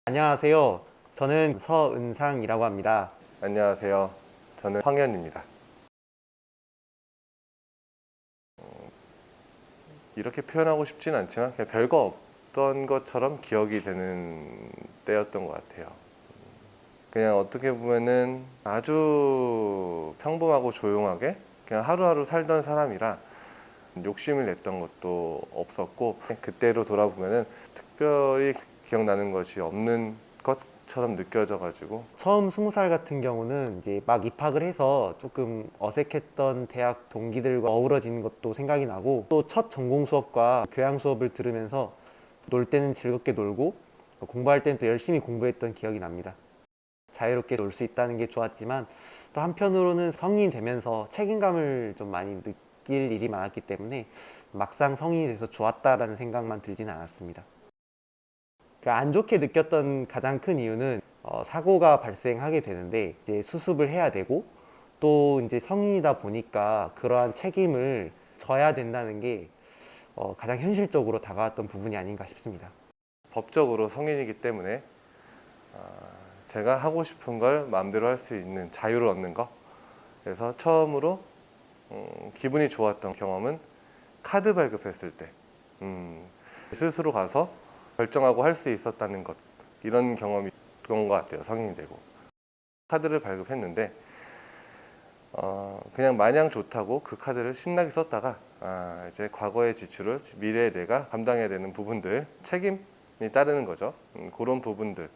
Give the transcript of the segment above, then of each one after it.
안녕하세요. 저는 서은상이라고 합니다. 안녕하세요. 저는 황현입니다. 이렇게 표현하고 싶진 않지만 그냥 별거 없던 것처럼 기억이 되는 때였던 것 같아요. 그냥 어떻게 보면은 아주 평범하고 조용하게 그냥 하루하루 살던 사람이라 욕심을 냈던 것도 없었고, 그때로 돌아보면은 특별히 기억나는 것이 없는 것처럼 느껴져가지고. 처음 20살 같은 경우는 이제 막 입학을 해서 조금 어색했던 대학 동기들과 어우러지는 것도 생각이 나고, 또 첫 전공 수업과 교양 수업을 들으면서 놀 때는 즐겁게 놀고 공부할 때는 또 열심히 공부했던 기억이 납니다. 자유롭게 놀 수 있다는 게 좋았지만, 또 한편으로는 성인이 되면서 책임감을 좀 많이 느낄 일이 많았기 때문에 막상 성인이 돼서 좋았다라는 생각만 들지는 않았습니다. 안 좋게 느꼈던 가장 큰 이유는 사고가 발생하게 되는데 이제 수습을 해야 되고, 또 이제 성인이다 보니까 그러한 책임을 져야 된다는 게 가장 현실적으로 다가왔던 부분이 아닌가 싶습니다. 법적으로 성인이기 때문에 제가 하고 싶은 걸 마음대로 할 수 있는 자유를 얻는 거. 그래서 처음으로 기분이 좋았던 경험은 카드 발급했을 때 스스로 가서 결정하고 할 수 있었다는 것, 이런 경험이 그런 것 같아요. 성인이 되고 카드를 발급했는데 그냥 마냥 좋다고 그 카드를 신나게 썼다가 이제 과거의 지출을 미래에 내가 감당해야 되는 부분들, 책임이 따르는 거죠. 그런 부분들,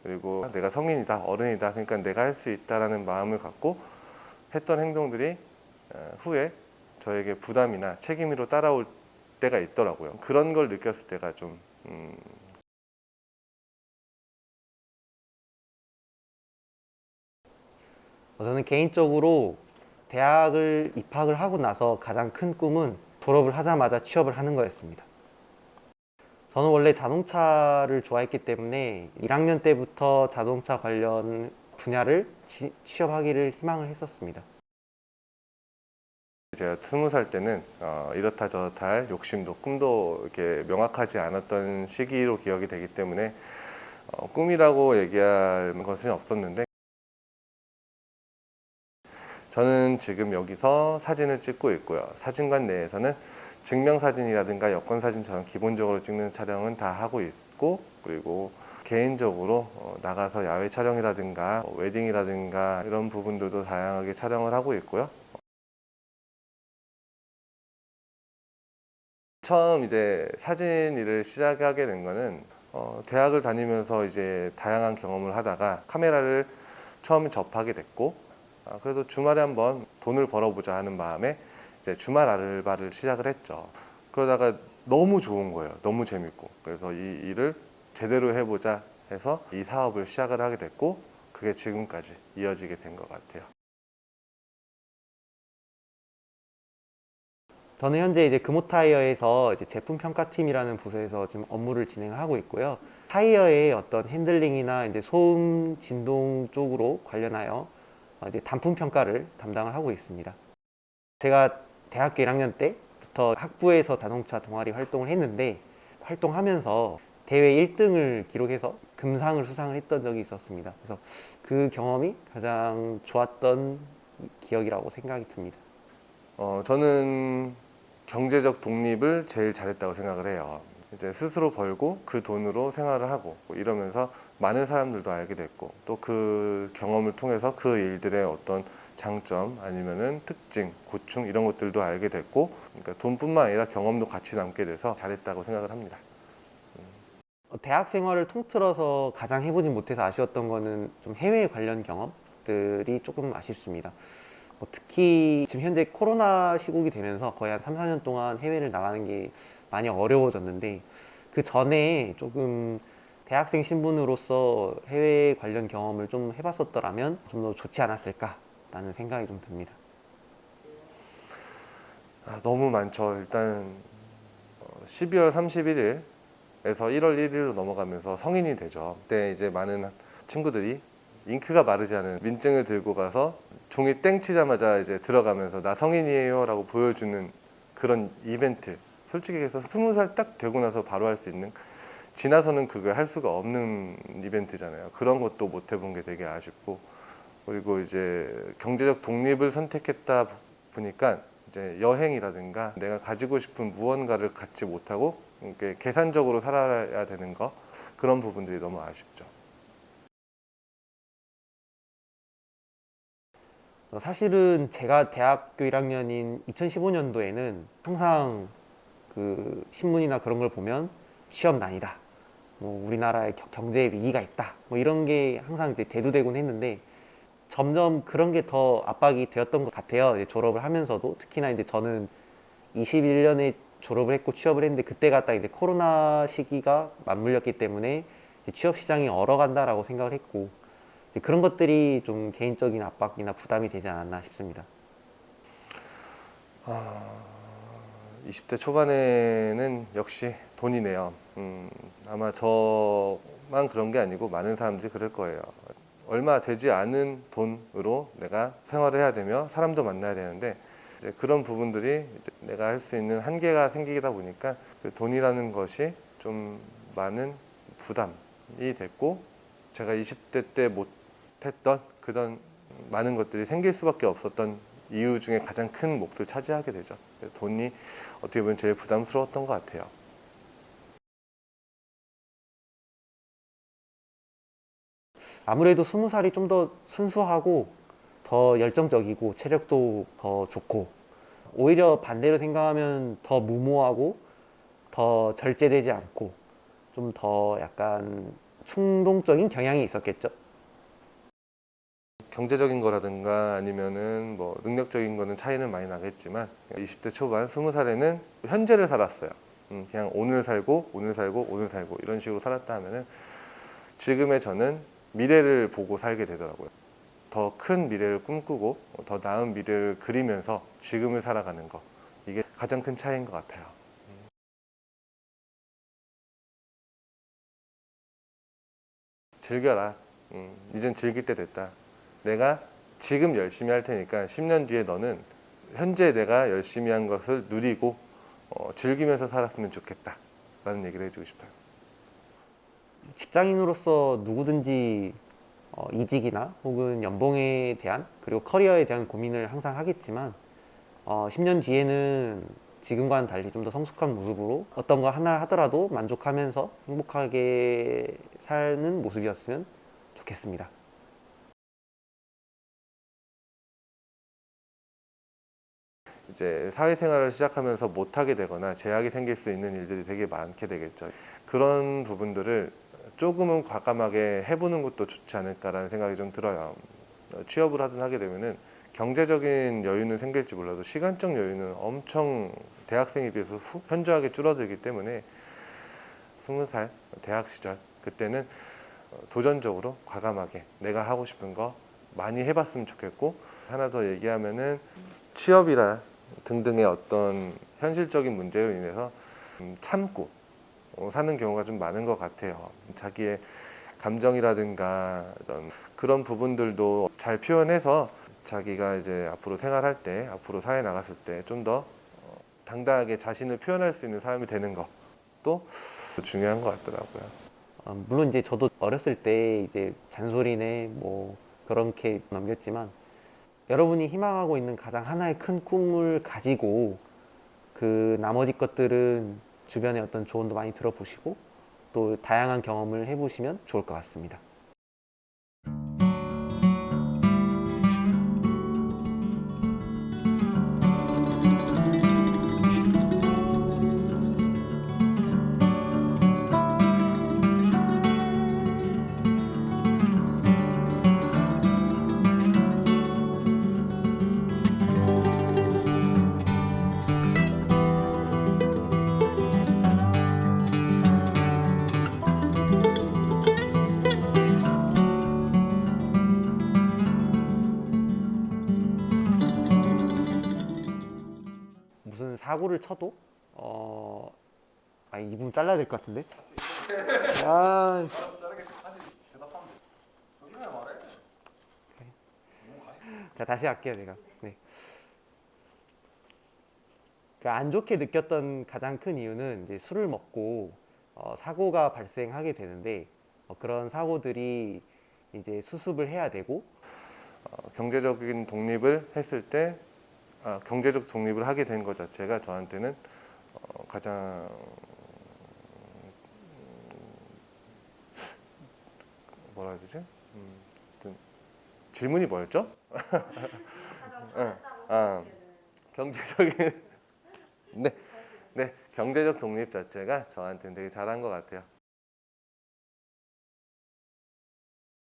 그리고 내가 성인이다, 어른이다, 그러니까 내가 할 수 있다라는 마음을 갖고 했던 행동들이 후에 저에게 부담이나 책임으로 따라올 때가 있더라고요. 그런 걸 느꼈을 때가 좀 저는 개인적으로 대학을 입학을 하고 나서 가장 큰 꿈은 졸업을 하자마자 취업을 하는 거였습니다. 저는 원래 자동차를 좋아했기 때문에 1학년 때부터 자동차 관련 분야를 취업하기를 희망을 했었습니다. 제가 20살 때는 이렇다 저렇다 할 욕심도 꿈도 이렇게 명확하지 않았던 시기로 기억이 되기 때문에 꿈이라고 얘기할 것은 없었는데, 저는 지금 여기서 사진을 찍고 있고요. 사진관 내에서는 증명사진이라든가 여권사진처럼 기본적으로 찍는 촬영은 다 하고 있고, 그리고 개인적으로 나가서 야외 촬영이라든가 웨딩이라든가 이런 부분들도 다양하게 촬영을 하고 있고요. 처음 이제 사진 일을 시작하게 된 거는 대학을 다니면서 이제 다양한 경험을 하다가 카메라를 처음 접하게 됐고, 그래도 주말에 한번 돈을 벌어보자 하는 마음에 이제 주말 알바를 시작을 했죠. 그러다가 너무 좋은 거예요. 너무 재밌고. 그래서 이 일을 제대로 해보자 해서 이 사업을 시작을 하게 됐고, 그게 지금까지 이어지게 된 것 같아요. 저는 현재 이제 금호타이어에서 이제 제품 평가팀이라는 부서에서 지금 업무를 진행을 하고 있고요. 타이어의 어떤 핸들링이나 이제 소음, 진동 쪽으로 관련하여 이제 단품 평가를 담당을 하고 있습니다. 제가 대학교 1학년 때부터 학부에서 자동차 동아리 활동을 했는데, 활동하면서 대회 1등을 기록해서 금상을 수상을 했던 적이 있었습니다. 그래서 그 경험이 가장 좋았던 기억이라고 생각이 듭니다. 저는 경제적 독립을 제일 잘했다고 생각을 해요. 이제 스스로 벌고 그 돈으로 생활을 하고 이러면서 많은 사람들도 알게 됐고, 또 그 경험을 통해서 그 일들의 어떤 장점 아니면은 특징, 고충 이런 것들도 알게 됐고, 그러니까 돈뿐만 아니라 경험도 같이 남게 돼서 잘했다고 생각을 합니다. 대학 생활을 통틀어서 가장 해보진 못해서 아쉬웠던 거는 좀 해외 관련 경험들이 조금 아쉽습니다. 특히 지금 현재 코로나 시국이 되면서 거의 한 3, 4년 동안 해외를 나가는 게 많이 어려워졌는데, 그 전에 조금 대학생 신분으로서 해외 관련 경험을 좀 해봤었더라면 좀 더 좋지 않았을까라는 생각이 좀 듭니다. 너무 많죠. 일단 12월 31일에서 1월 1일로 넘어가면서 성인이 되죠. 그때 이제 많은 친구들이 잉크가 마르지 않은 민증을 들고 가서 종이 땡 치자마자 이제 들어가면서 나 성인이에요 라고 보여주는 그런 이벤트, 솔직히 해서 20살 딱 되고 나서 바로 할 수 있는 지나서는 그걸 할 수가 없는 이벤트잖아요. 그런 것도 못 해본 게 되게 아쉽고, 그리고 이제 경제적 독립을 선택했다 보니까 이제 여행이라든가 내가 가지고 싶은 무언가를 갖지 못하고 이렇게 계산적으로 살아야 되는 거, 그런 부분들이 너무 아쉽죠. 사실은 제가 대학교 1학년인 2015년도에는 항상 그 신문이나 그런 걸 보면 취업 난이다, 뭐 우리나라에 경제 위기가 있다, 뭐 이런 게 항상 이제 대두되곤 했는데 점점 그런 게 더 압박이 되었던 것 같아요. 이제 졸업을 하면서도 특히나 이제 저는 21년에 졸업을 했고 취업을 했는데 그때가 딱 이제 코로나 시기가 맞물렸기 때문에 이제 취업 시장이 얼어간다라고 생각을 했고 이제 그런 것들이 좀 개인적인 압박이나 부담이 되지 않았나 싶습니다. 20대 초반에는 역시 돈이네요. 아마 저만 그런 게 아니고 많은 사람들이 그럴 거예요. 얼마 되지 않은 돈으로 내가 생활을 해야 되며 사람도 만나야 되는데 이제 그런 부분들이 이제 내가 할 수 있는 한계가 생기다 보니까 그 돈이라는 것이 좀 많은 부담이 됐고, 제가 20대 때 못했던 그런 많은 것들이 생길 수밖에 없었던 이유 중에 가장 큰 몫을 차지하게 되죠. 돈이 어떻게 보면 제일 부담스러웠던 것 같아요. 아무래도 20살이 좀 더 순수하고 더 열정적이고 체력도 더 좋고 오히려 반대로 생각하면 더 무모하고 더 절제되지 않고 좀 더 약간 충동적인 경향이 있었겠죠. 경제적인 거라든가 아니면은 뭐 능력적인 거는 차이는 많이 나겠지만 20대 초반 20살에는 현재를 살았어요. 그냥 오늘 살고 오늘 살고 오늘 살고 이런 식으로 살았다 하면은 지금의 저는 미래를 보고 살게 되더라고요. 더 큰 미래를 꿈꾸고 더 나은 미래를 그리면서 지금을 살아가는 거, 이게 가장 큰 차이인 것 같아요. 즐겨라. 이젠 즐길 때 됐다. 내가 지금 열심히 할 테니까 10년 뒤에 너는 현재 내가 열심히 한 것을 누리고 즐기면서 살았으면 좋겠다 라는 얘기를 해주고 싶어요. 직장인으로서 누구든지 이직이나 혹은 연봉에 대한 그리고 커리어에 대한 고민을 항상 하겠지만 10년 뒤에는 지금과는 달리 좀 더 성숙한 모습으로 어떤 거 하나를 하더라도 만족하면서 행복하게 사는 모습이었으면 좋겠습니다. 이제 사회생활을 시작하면서 못하게 되거나 제약이 생길 수 있는 일들이 되게 많게 되겠죠. 그런 부분들을 조금은 과감하게 해보는 것도 좋지 않을까라는 생각이 좀 들어요. 취업을 하든 하게 되면은 경제적인 여유는 생길지 몰라도 시간적 여유는 엄청 대학생에 비해서 현저하게 줄어들기 때문에 20살 대학 시절 그때는 도전적으로 과감하게 내가 하고 싶은 거 많이 해봤으면 좋겠고, 하나 더 얘기하면은 취업이라 등등의 어떤 현실적인 문제로 인해서 참고 사는 경우가 좀 많은 것 같아요. 자기의 감정이라든가 그런 부분들도 잘 표현해서 자기가 이제 앞으로 생활할 때, 앞으로 사회 나갔을 때 좀 더 당당하게 자신을 표현할 수 있는 사람이 되는 것도 중요한 것 같더라고요. 물론 이제 저도 어렸을 때 이제 잔소리네 뭐 그렇게 넘겼지만 여러분이 희망하고 있는 가장 하나의 큰 꿈을 가지고 그 나머지 것들은 주변에 어떤 조언도 많이 들어보시고 또 다양한 경험을 해보시면 좋을 것 같습니다. 무슨 사고를 쳐도 이 부분 잘라야 될 것 같은데. 아, 자 다시 할게요 제가. 네. 안 좋게 느꼈던 가장 큰 이유는 이제 술을 먹고 사고가 발생하게 되는데 그런 사고들이 이제 수습을 해야 되고 경제적인 독립을 했을 때 경제적 독립을 하게 된 것 자체가 저한테는 가장 뭐라 해야 되지? 하여튼 질문이 뭐였죠? 경제적인 네, 네, 경제적 독립 자체가 저한테는 되게 잘한 것 같아요.